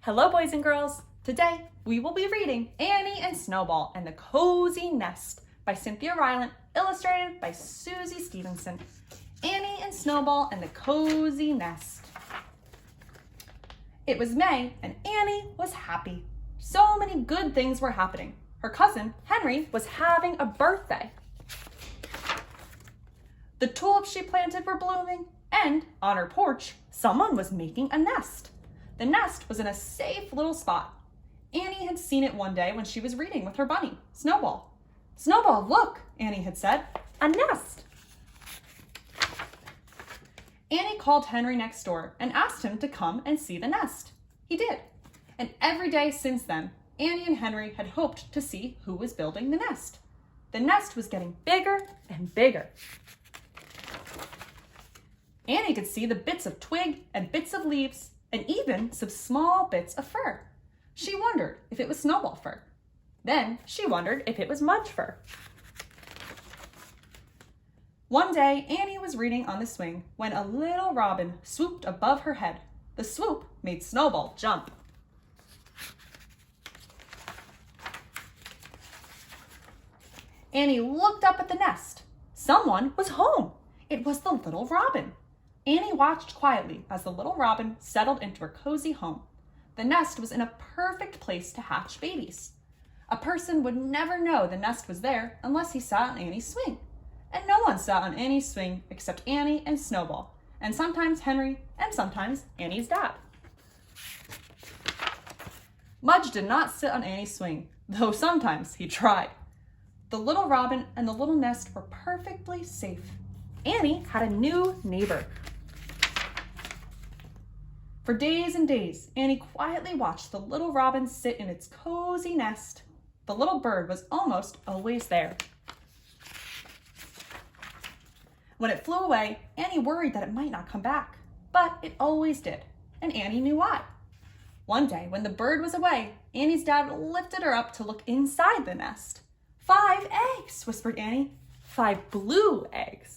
Hello, boys and girls. Today, we will be reading Annie and Snowball and the Cozy Nest by Cynthia Rylant, illustrated by Susie Stevenson. Annie and Snowball and the Cozy Nest. It was May, and Annie was happy. So many good things were happening. Her cousin, Henry, was having a birthday. The tulips she planted were blooming, and on her porch, someone was making a nest. The nest was in a safe little spot. Annie had seen it one day when she was reading with her bunny, Snowball. "Snowball, look," Annie had said, "a nest." Annie called Henry next door and asked him to come and see the nest. He did. And every day since then, Annie and Henry had hoped to see who was building the nest. The nest was getting bigger and bigger. Annie could see the bits of twig and bits of leaves and even some small bits of fur. She wondered if it was Snowball fur. Then she wondered if it was Mudge fur. One day, Annie was reading on the swing when a little robin swooped above her head. The swoop made Snowball jump. Annie looked up at the nest. Someone was home. It was the little robin. Annie watched quietly as the little robin settled into her cozy home. The nest was in a perfect place to hatch babies. A person would never know the nest was there unless he sat on Annie's swing. And no one sat on Annie's swing except Annie and Snowball, and sometimes Henry, and sometimes Annie's dad. Mudge did not sit on Annie's swing, though sometimes he tried. The little robin and the little nest were perfectly safe. Annie had a new neighbor. For days and days, Annie quietly watched the little robin sit in its cozy nest. The little bird was almost always there. When it flew away, Annie worried that it might not come back, but it always did, and Annie knew why. One day, when the bird was away, Annie's dad lifted her up to look inside the nest. 5 eggs, whispered Annie. 5 blue eggs.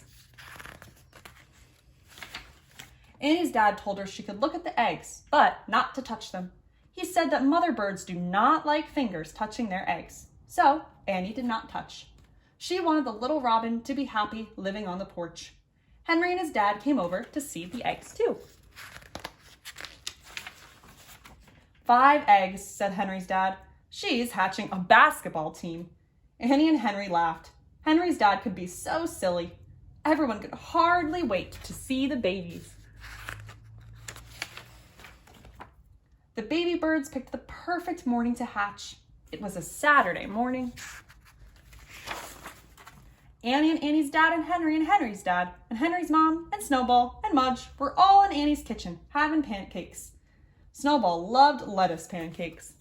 Annie's dad told her she could look at the eggs, but not to touch them. He said that mother birds do not like fingers touching their eggs, so Annie did not touch. She wanted the little robin to be happy living on the porch. Henry and his dad came over to see the eggs too. 5 eggs, said Henry's dad. She's hatching a basketball team. Annie and Henry laughed. Henry's dad could be so silly. Everyone could hardly wait to see the babies. The baby birds picked the perfect morning to hatch. It was a Saturday morning. Annie and Annie's dad and Henry's dad and Henry's mom and Snowball and Mudge were all in Annie's kitchen having pancakes. Snowball loved lettuce pancakes.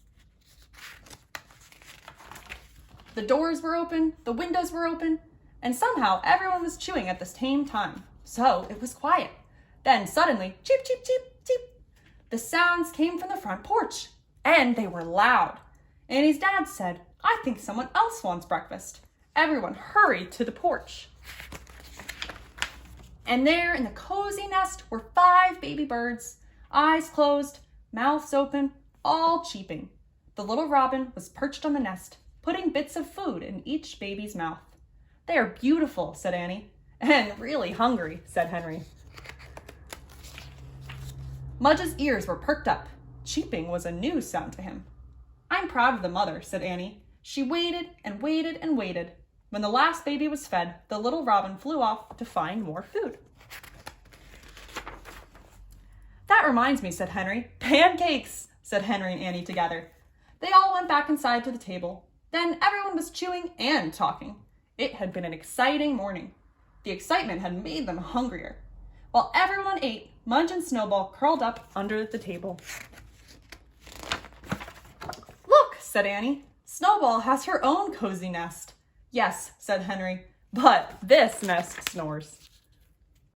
The doors were open, the windows were open, and somehow everyone was chewing at the same time. So it was quiet. Then suddenly, cheep, cheep, cheep, cheep. The sounds came from the front porch, and they were loud. Annie's dad said, "I think someone else wants breakfast." Everyone hurried to the porch. And there in the cozy nest were 5 baby birds, eyes closed, mouths open, all cheeping. The little robin was perched on the nest, putting bits of food in each baby's mouth. "They are beautiful," said Annie. "And really hungry," said Henry. Mudge's ears were perked up. Cheeping was a new sound to him. "I'm proud of the mother," said Annie. She waited and waited and waited. When the last baby was fed, the little robin flew off to find more food. "That reminds me," said Henry. "Pancakes," said Henry and Annie together. They all went back inside to the table. Then everyone was chewing and talking. It had been an exciting morning. The excitement had made them hungrier. While everyone ate, Mudge and Snowball curled up under the table. "Look," said Annie. "Snowball has her own cozy nest." "Yes," said Henry, "but this nest snores."